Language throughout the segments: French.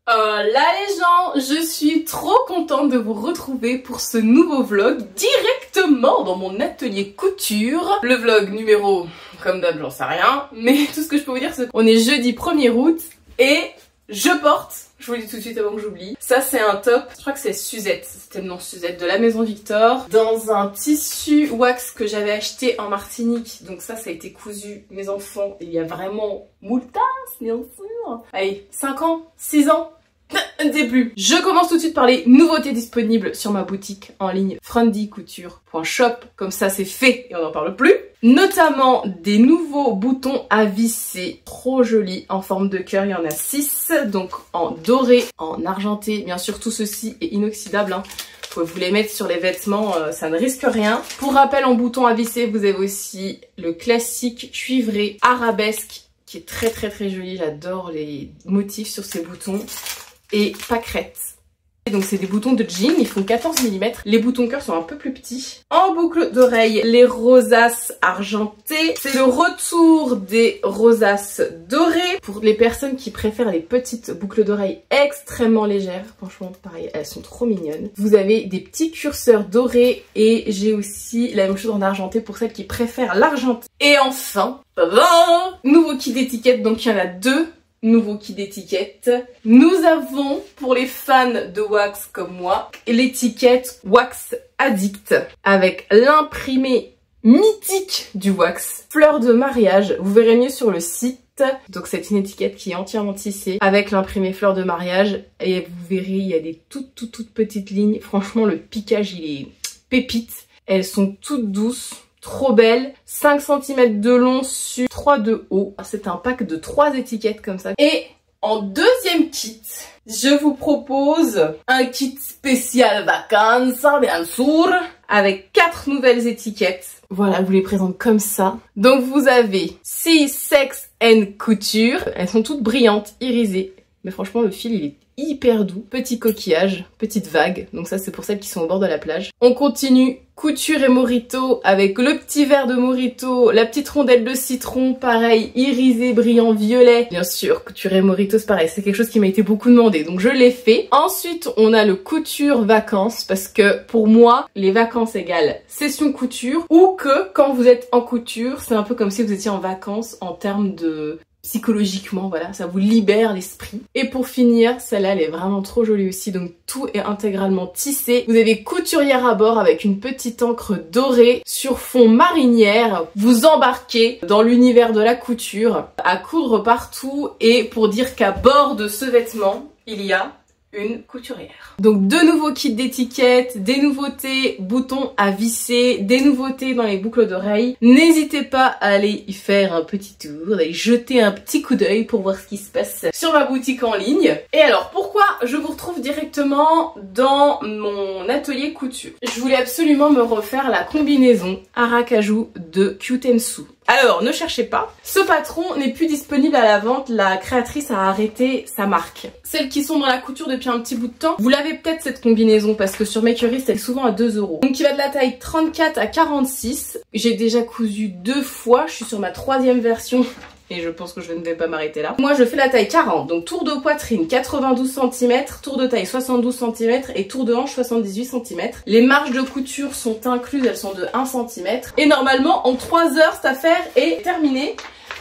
Là les gens, je suis trop contente de vous retrouver pour ce nouveau vlog directement dans mon atelier couture. Le vlog numéro, comme d'hab, j'en sais rien, mais tout ce que je peux vous dire c'est qu'on est jeudi 1er août et je porte, je vous le dis tout de suite avant que j'oublie, ça c'est un top, je crois que c'est Suzette, c'était le nom Suzette de la Maison Victor, dans un tissu wax que j'avais acheté en Martinique, donc ça a été cousu, mes enfants, il y a vraiment moultasse, bien sûr. Allez, 5 ans, 6 ans, ne sais plus. Je commence tout de suite par les nouveautés disponibles sur ma boutique en ligne frundicouture.shop, comme ça c'est fait et on n'en parle plus. Notamment des nouveaux boutons à visser, trop jolis, en forme de cœur, il y en a 6, donc en doré, en argenté, bien sûr tout ceci est inoxydable, hein. Vous pouvez vous les mettre sur les vêtements, ça ne risque rien. Pour rappel, en bouton à visser, vous avez aussi le classique cuivré arabesque, qui est très joli, j'adore les motifs sur ces boutons, et pâquerette. Donc c'est des boutons de jean, ils font 14 mm. Les boutons cœur sont un peu plus petits. En boucle d'oreille, les rosaces argentées. C'est le retour des rosaces dorées. Pour les personnes qui préfèrent les petites boucles d'oreille extrêmement légères, franchement pareil, elles sont trop mignonnes. Vous avez des petits curseurs dorés et j'ai aussi la même chose en argenté pour celles qui préfèrent l'argenté. Et enfin, nouveau kit d'étiquette, donc il y en a 2. Nouveau kit d'étiquette. Nous avons, pour les fans de wax comme moi, l'étiquette Wax Addict avec l'imprimé mythique du wax. Fleur de mariage, vous verrez mieux sur le site. Donc c'est une étiquette qui est entièrement tissée avec l'imprimé fleur de mariage et vous verrez il y a des toutes petites lignes. Franchement le piquage il est pépite. Elles sont toutes douces. Trop belle, 5 cm de long sur 3 de haut. C'est un pack de 3 étiquettes comme ça. Et en deuxième kit, je vous propose un kit spécial vacances, bien sûr, avec 4 nouvelles étiquettes. Voilà, je vous les présente comme ça. Donc vous avez See Sex and Couture. Elles sont toutes brillantes, irisées. Mais franchement, le fil, il est hyper doux. Petit coquillage, petite vague. Donc ça, c'est pour celles qui sont au bord de la plage. On continue couture et mojito avec le petit verre de mojito, la petite rondelle de citron, pareil, irisé, brillant, violet. Bien sûr, couture et mojito, c'est pareil. C'est quelque chose qui m'a été beaucoup demandé. Donc je l'ai fait. Ensuite, on a le couture vacances parce que pour moi, les vacances égale session couture ou que quand vous êtes en couture, c'est un peu comme si vous étiez en vacances en termes de... psychologiquement, voilà, ça vous libère l'esprit. Et pour finir, celle-là, elle est vraiment trop jolie aussi, donc tout est intégralement tissé. Vous avez couturière à bord avec une petite encre dorée sur fond marinière. Vous embarquez dans l'univers de la couture, à coudre partout, et pour dire qu'à bord de ce vêtement, il y a une couturière. Donc 2 nouveaux kits d'étiquettes, des nouveautés boutons à visser, des nouveautés dans les boucles d'oreilles. N'hésitez pas à aller y faire un petit tour, d'aller jeter un petit coup d'œil pour voir ce qui se passe sur ma boutique en ligne. Et alors pourquoi je vous retrouve directement dans mon atelier couture? Je voulais absolument me refaire la combinaison Aracaju de Kyutensu. Alors, ne cherchez pas. Ce patron n'est plus disponible à la vente. La créatrice a arrêté sa marque. Celles qui sont dans la couture depuis un petit bout de temps, vous l'avez peut-être cette combinaison parce que sur Makerist, elle est souvent à 2 €. Donc, il va de la taille 34 à 46. J'ai déjà cousu 2 fois. Je suis sur ma 3e version. Et je pense que je ne vais pas m'arrêter là. Moi, je fais la taille 40. Donc, tour de poitrine 92 cm, tour de taille 72 cm et tour de hanche 78 cm. Les marges de couture sont incluses, elles sont de 1 cm. Et normalement, en 3 heures, cette affaire est terminée.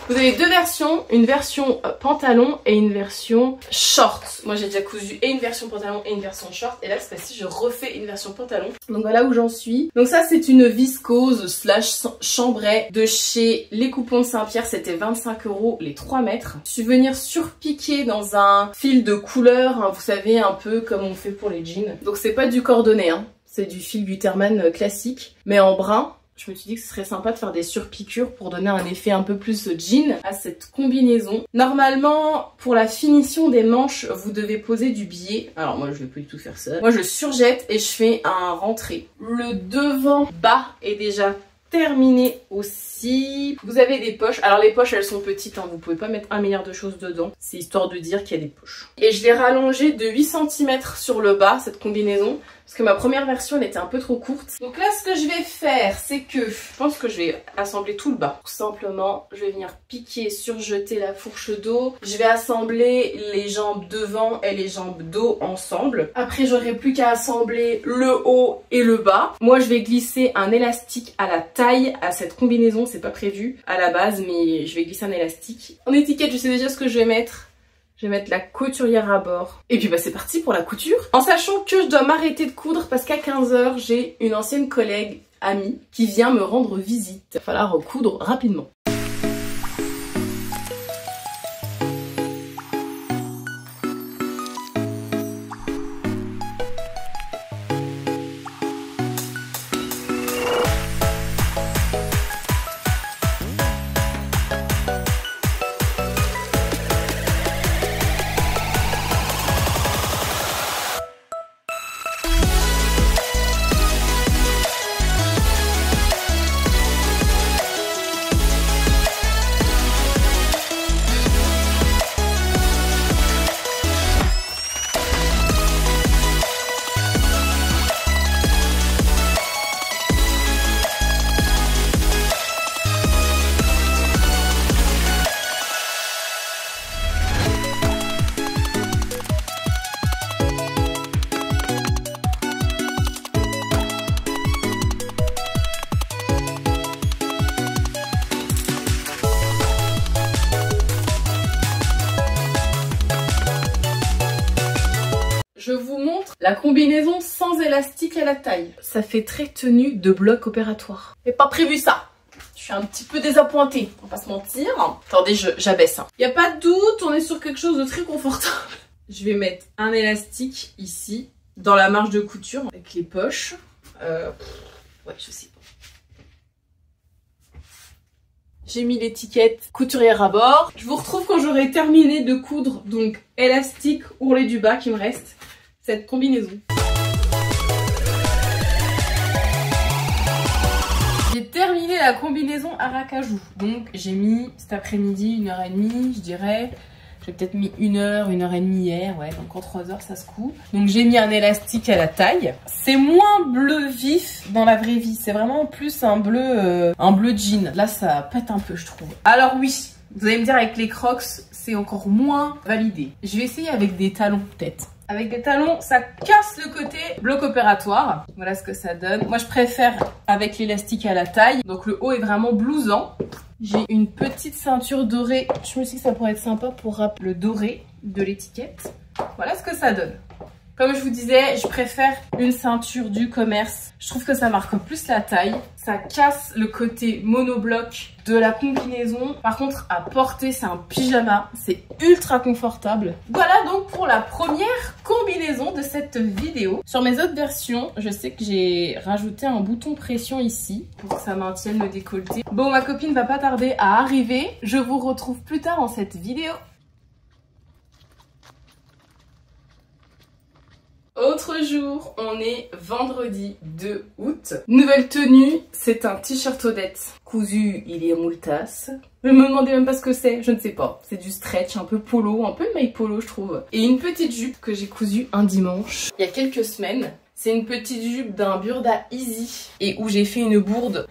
Vous avez 2 versions, une version pantalon et une version short. Moi j'ai déjà cousu et une version pantalon et une version short. Et là cette fois-ci je refais une version pantalon. Donc voilà où j'en suis. Donc ça c'est une viscose slash chambray de chez Les Coupons de Saint-Pierre. C'était 25 € les 3 mètres. Je suis venue surpiquer dans un fil de couleur, hein, vous savez un peu comme on fait pour les jeans. Donc c'est pas du cordonné, hein. C'est du fil Gutermann classique mais en brun. Je me suis dit que ce serait sympa de faire des surpiqûres pour donner un effet un peu plus jean à cette combinaison. Normalement, pour la finition des manches, vous devez poser du biais. Alors moi, je vais pas du tout faire ça. Moi, je surjette et je fais un rentré. Le devant bas est déjà terminé aussi. Vous avez des poches. Alors les poches, elles sont petites, hein. Vous pouvez pas mettre 1 milliard de choses dedans. C'est histoire de dire qu'il y a des poches. Et je l'ai rallongé de 8 cm sur le bas, cette combinaison. parce que ma première version elle était un peu trop courte. Donc là ce que je vais faire c'est que je pense que je vais assembler tout le bas. Tout simplement je vais venir piquer, surjeter la fourche d'eau. Je vais assembler les jambes devant et les jambes dos ensemble. Après j'aurai plus qu'à assembler le haut et le bas. Moi je vais glisser un élastique à la taille à cette combinaison, c'est pas prévu à la base mais je vais glisser un élastique. En étiquette je sais déjà ce que je vais mettre. Je vais mettre la couturière à bord. Et puis bah c'est parti pour la couture. En sachant que je dois m'arrêter de coudre parce qu'à 15 h, j'ai une ancienne collègue, amie, qui vient me rendre visite. Il va falloir recoudre rapidement. Je vous montre la combinaison sans élastique à la taille. Ça fait très tenue de bloc opératoire. J'ai pas prévu ça. Je suis un petit peu désappointée, on va pas se mentir. Attendez, j'abaisse. Y a pas de doute, on est sur quelque chose de très confortable. Je vais mettre un élastique ici, dans la marge de couture, avec les poches. Ouais, je sais pas. J'ai mis l'étiquette couturière à bord. Je vous retrouve quand j'aurai terminé de coudre, donc élastique, ourlet du bas qui me reste. Cette combinaison. J'ai terminé la combinaison à racajou. Donc j'ai mis cet après-midi 1h30, je dirais. J'ai peut-être mis 1h, 1h30 hier, ouais, donc en 3 heures ça se coud. Donc j'ai mis un élastique à la taille. C'est moins bleu vif dans la vraie vie, c'est vraiment plus un bleu jean. Là ça pète un peu je trouve. Alors oui, vous allez me dire avec les crocs, c'est encore moins validé. Je vais essayer avec des talons peut-être. Avec des talons, ça casse le côté bloc opératoire. Voilà ce que ça donne. Moi, je préfère avec l'élastique à la taille. Donc, le haut est vraiment blousant. J'ai une petite ceinture dorée. Je me suis dit que ça pourrait être sympa pour rappeler le doré de l'étiquette. Voilà ce que ça donne. Comme je vous disais, je préfère une ceinture du commerce. Je trouve que ça marque plus la taille. Ça casse le côté monobloc de la combinaison. Par contre, à porter, c'est un pyjama. C'est ultra confortable. Voilà donc pour la première combinaison de cette vidéo. Sur mes autres versions, je sais que j'ai rajouté un bouton pression ici pour que ça maintienne le décolleté. Bon, ma copine va pas tarder à arriver. Je vous retrouve plus tard dans cette vidéo. Autre jour, on est vendredi 2 août. Nouvelle tenue, c'est un t-shirt Odette. Cousu, il y a moultasse. Je me demandais même pas ce que c'est, je ne sais pas. C'est du stretch, un peu polo, un peu maille polo je trouve. Et une petite jupe que j'ai cousue un dimanche, il y a quelques semaines. C'est une petite jupe d'un Burda Easy et où j'ai fait une bourde.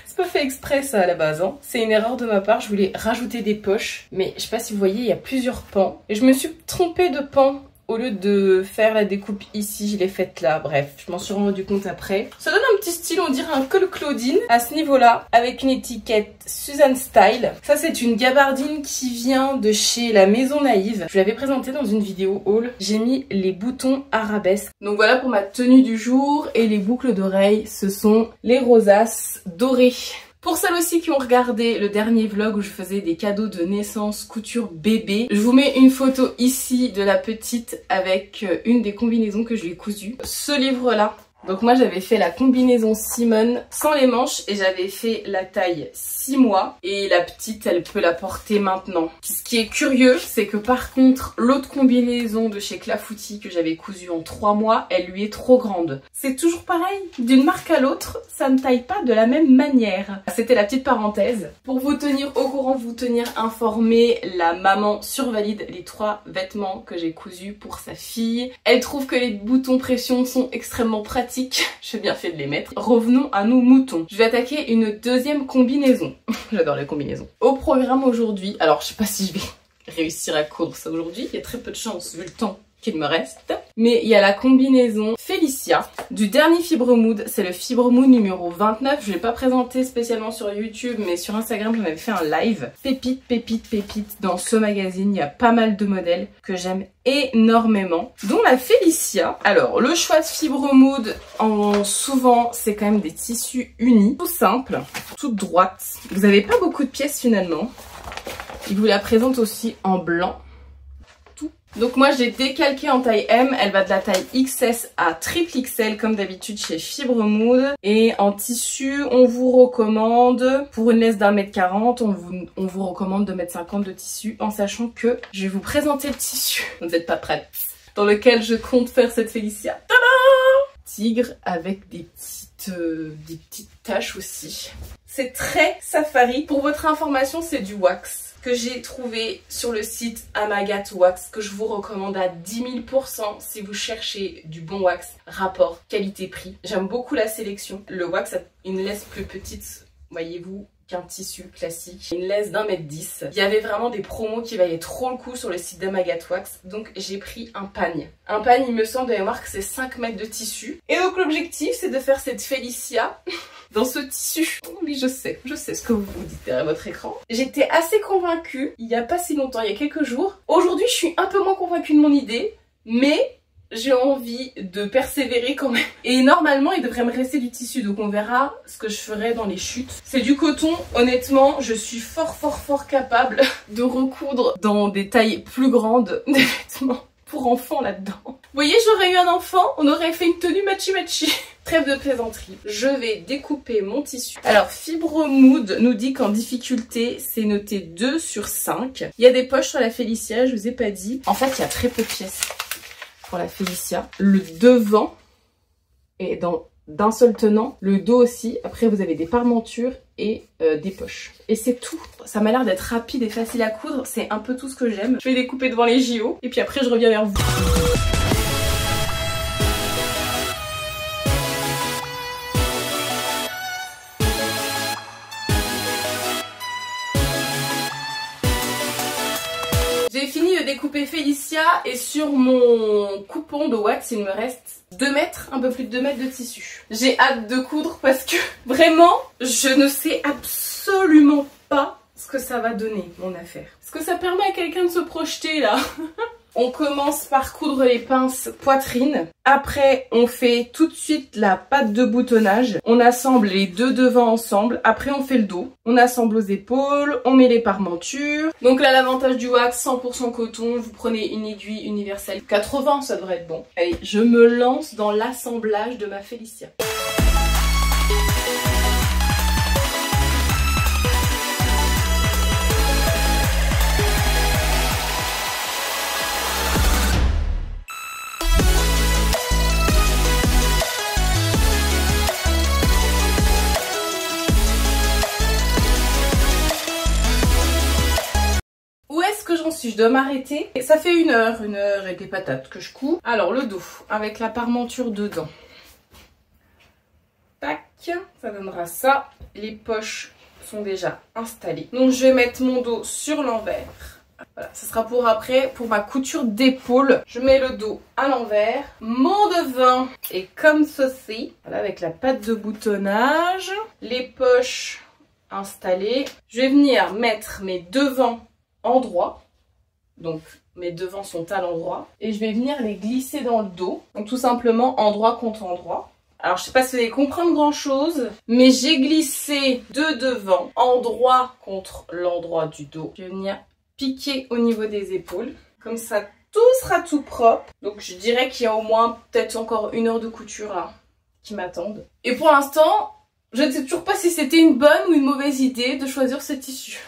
C'est pas fait exprès ça à la base, hein. C'est une erreur de ma part, je voulais rajouter des poches. Mais je sais pas si vous voyez, il y a plusieurs pans. Et je me suis trompée de pan. Au lieu de faire la découpe ici, je l'ai faite là. Bref, je m'en suis rendu compte après. Ça donne un petit style, on dirait un col Claudine à ce niveau-là, avec une étiquette Suzanne Style. Ça, c'est une gabardine qui vient de chez La Maison Naïve. Je l'avais présentée dans une vidéo haul. J'ai mis les boutons arabesques. Donc voilà pour ma tenue du jour. Et les boucles d'oreilles, ce sont les rosaces dorées. Pour celles aussi qui ont regardé le dernier vlog où je faisais des cadeaux de naissance couture bébé, je vous mets une photo ici de la petite avec une des combinaisons que je lui ai cousues. Ce livre-là Donc moi j'avais fait la combinaison Simone sans les manches et j'avais fait la taille 6 mois et la petite elle peut la porter maintenant. Ce qui est curieux c'est que par contre l'autre combinaison de chez Clafoutis que j'avais cousue en 3 mois elle lui est trop grande. C'est toujours pareil, d'une marque à l'autre ça ne taille pas de la même manière. C'était la petite parenthèse. Pour vous tenir au courant, vous tenir informé, la maman survalide les 3 vêtements que j'ai cousus pour sa fille. Elle trouve que les boutons pression sont extrêmement pratiques. J'ai bien fait de les mettre. Revenons à nos moutons. Je vais attaquer une deuxième combinaison. J'adore les combinaisons. Au programme aujourd'hui, alors je sais pas si je vais réussir à coudre ça aujourd'hui, il y a très peu de chance vu le temps qu'il me reste. Mais il y a la combinaison Felicia du dernier Fibre Mood, c'est le Fibre Mood numéro 29. Je ne l'ai pas présenté spécialement sur YouTube, mais sur Instagram j'en avais fait un live. Pépite, pépite, pépite. Dans ce magazine, il y a pas mal de modèles que j'aime énormément, dont la Felicia. Alors, le choix de Fibre Mood, souvent, c'est quand même des tissus unis, tout simple, toute droite. Vous n'avez pas beaucoup de pièces finalement. Il vous la présente aussi en blanc. Donc moi j'ai décalqué en taille M, elle va de la taille XS à triple XL comme d'habitude chez Fibre Mood. Et en tissu, on vous recommande, pour une laisse d'1,40 m, on vous recommande 2,50 m de tissu en sachant que je vais vous présenter le tissu, vous n'êtes pas prête, dans lequel je compte faire cette Felicia. Tada! Tigre avec des petites taches aussi. C'est très safari. Pour votre information, c'est du wax que j'ai trouvé sur le site Amagat Wax, que je vous recommande à 10 000% si vous cherchez du bon wax, rapport qualité-prix. J'aime beaucoup la sélection. Le wax a une laisse plus petite, voyez-vous, qu'un tissu classique. Une laisse d'1,10 m. Il y avait vraiment des promos qui valaient trop le coup sur le site d'Amagat Wax, donc j'ai pris un pagne. Un pagne, il me semble de mémoire que c'est 5 mètres de tissu. Et donc l'objectif, c'est de faire cette Felicia dans ce tissu. Oui, je sais ce que vous vous dites derrière votre écran. J'étais assez convaincue, il y a pas si longtemps, il y a quelques jours. Aujourd'hui, je suis un peu moins convaincue de mon idée, mais j'ai envie de persévérer quand même. Et normalement, il devrait me rester du tissu, donc on verra ce que je ferai dans les chutes. C'est du coton, honnêtement, je suis fort capable de recoudre dans des tailles plus grandes des vêtements pour enfants là-dedans. Vous voyez, j'aurais eu un enfant, on aurait fait une tenue matchy. Trêve de plaisanterie. Je vais découper mon tissu. Alors, Fibre Mood nous dit qu'en difficulté, c'est noté 2 sur 5. Il y a des poches sur la Felicia, je vous ai pas dit. En fait, il y a très peu de pièces pour la Felicia. Le devant est d'un seul tenant, le dos aussi. Après, vous avez des parmentures et des poches. Et c'est tout. Ça m'a l'air d'être rapide et facile à coudre. C'est un peu tout ce que j'aime. Je vais découper devant les JO et puis après, je reviens vers vous. J'ai fini de découper Felicia et sur mon coupon de wax, il me reste 2 mètres, un peu plus de 2 mètres de tissu. J'ai hâte de coudre parce que vraiment, je ne sais absolument pas ce que ça va donner, mon affaire. Est-ce que ça permet à quelqu'un de se projeter là? On commence par coudre les pinces poitrine. Après, on fait tout de suite la patte de boutonnage. On assemble les deux devants ensemble. Après, on fait le dos. On assemble aux épaules. On met les parmentures. Donc là, l'avantage du wax, 100% coton. Vous prenez une aiguille universelle. 80, ça devrait être bon. Allez, je me lance dans l'assemblage de ma Felicia. Je dois m'arrêter. Ça fait une heure et des patates que je couds. Alors le dos, avec la parmenture dedans. Tac, ça donnera ça. Les poches sont déjà installées. Donc je vais mettre mon dos sur l'envers. Voilà, ça sera pour après, pour ma couture d'épaule. Je mets le dos à l'envers. Mon devant est comme ceci. Voilà, avec la patte de boutonnage. Les poches installées. Je vais venir mettre mes devants en droit. Donc mes devants sont à l'endroit. Et je vais venir les glisser dans le dos. Donc tout simplement endroit contre endroit. Alors je sais pas si vous allez comprendre grand chose, mais j'ai glissé deux devants, endroit contre l'endroit du dos. Je vais venir piquer au niveau des épaules. Comme ça tout sera tout propre. Donc je dirais qu'il y a au moins peut-être encore 1 heure de couture là, qui m'attendent. Et pour l'instant, je ne sais toujours pas si c'était une bonne ou une mauvaise idée de choisir ce tissu.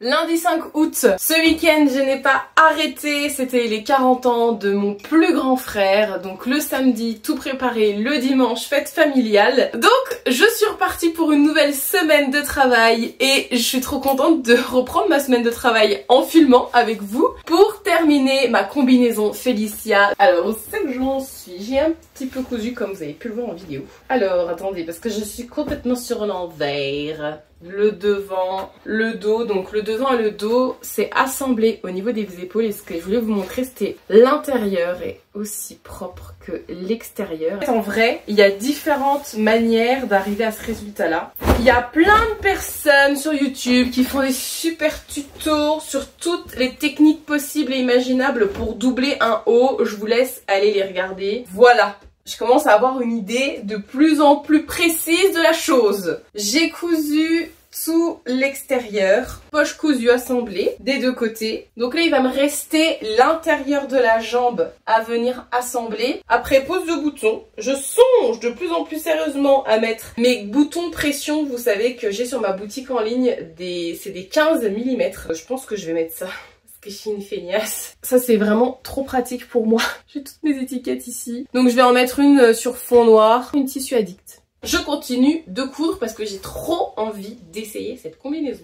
Lundi 5 août, ce week-end je n'ai pas arrêté, c'était les 40 ans de mon plus grand frère, donc le samedi tout préparé, le dimanche fête familiale. Donc je suis repartie pour une nouvelle semaine de travail et je suis trop contente de reprendre ma semaine de travail en filmant avec vous pour terminer ma combinaison Felicia. Alors où c'est que j'en suis? J'ai un petit peu cousu comme vous avez pu le voir en vidéo. Alors attendez, parce que je suis complètement sur l'envers. Le devant, le dos, donc le devant et le dos c'est assemblé au niveau des épaules et ce que je voulais vous montrer c'était l'intérieur est aussi propre que l'extérieur. En vrai, il y a différentes manières d'arriver à ce résultat là. Il y a plein de personnes sur YouTube qui font des super tutos sur toutes les techniques possibles et imaginables pour doubler un haut, je vous laisse aller les regarder. Voilà. Je commence à avoir une idée de plus en plus précise de la chose. J'ai cousu tout l'extérieur, poche cousue assemblée des deux côtés. Donc là, il va me rester l'intérieur de la jambe à venir assembler. Après pose de boutons, je songe de plus en plus sérieusement à mettre mes boutons pression. Vous savez que j'ai sur ma boutique en ligne c'est des 15 mm. Je pense que je vais mettre ça. Que je suis une feignasse. Ça c'est vraiment trop pratique pour moi. J'ai toutes mes étiquettes ici. Donc je vais en mettre une sur fond noir, une tissu addict. Je continue de coudre parce que j'ai trop envie d'essayer cette combinaison.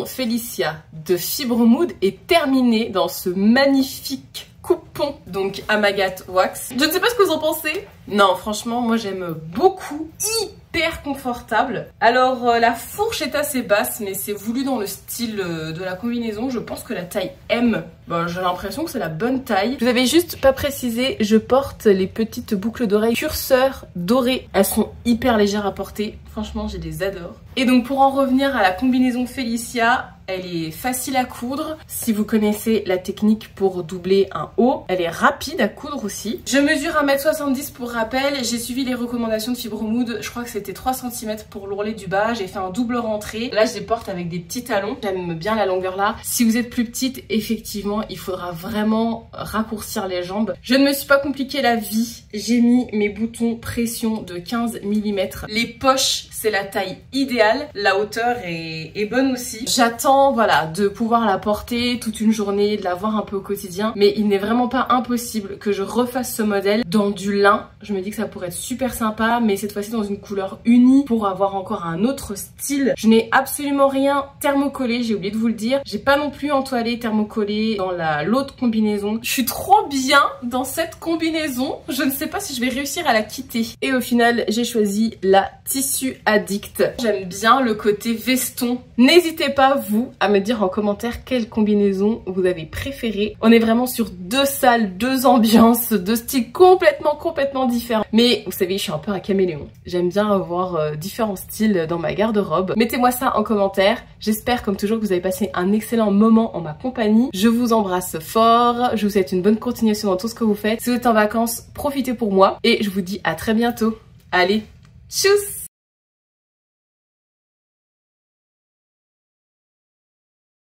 Felicia de Fibromood est terminée dans ce magnifique coupon, donc Amagat Wax. Je ne sais pas ce que vous en pensez. Non, franchement, moi j'aime beaucoup, hyper confortable. Alors la fourche est assez basse, mais c'est voulu dans le style de la combinaison. Je pense que la taille M, j'ai l'impression que c'est la bonne taille. Je vous avais juste pas précisé, je porte les petites boucles d'oreilles curseur dorées. Elles sont hyper légères à porter. Franchement, je les adore. Et donc pour en revenir à la combinaison Felicia, elle est facile à coudre. Si vous connaissez la technique pour doubler un haut, elle est rapide à coudre aussi. Je mesure 1,70 m pour rappel. J'ai suivi les recommandations de Fibromood. Je crois que c'était 3 cm pour l'ourlet du bas. J'ai fait un double rentrée. Là, je les porte avec des petits talons. J'aime bien la longueur là. Si vous êtes plus petite, effectivement, il faudra vraiment raccourcir les jambes. Je ne me suis pas compliqué la vie. J'ai mis mes boutons pression de 15 mm. Les poches, c'est la taille idéale. La hauteur est bonne aussi. J'attends, voilà, de pouvoir la porter toute une journée, de la voir un peu au quotidien. Mais il n'est vraiment pas impossible que je refasse ce modèle dans du lin. Je me dis que ça pourrait être super sympa, mais cette fois-ci dans une couleur unie pour avoir encore un autre style. Je n'ai absolument rien thermocollé, j'ai oublié de vous le dire. J'ai pas non plus entoilé thermocollé dans l'autre combinaison. Je suis trop bien dans cette combinaison. Je ne sais pas si je vais réussir à la quitter. Et au final, j'ai choisi la tissu addict. J'aime bien le côté veston. N'hésitez pas, vous, à me dire en commentaire quelle combinaison vous avez préférée. On est vraiment sur deux salles, deux ambiances, deux styles complètement différents. Mais vous savez, je suis un peu un caméléon. J'aime bien avoir différents styles dans ma garde-robe. Mettez-moi ça en commentaire. J'espère comme toujours que vous avez passé un excellent moment en ma compagnie. Je vous embrasse fort. Je vous souhaite une bonne continuation dans tout ce que vous faites. Si vous êtes en vacances, profitez pour moi. Et je vous dis à très bientôt. Allez, tchuss!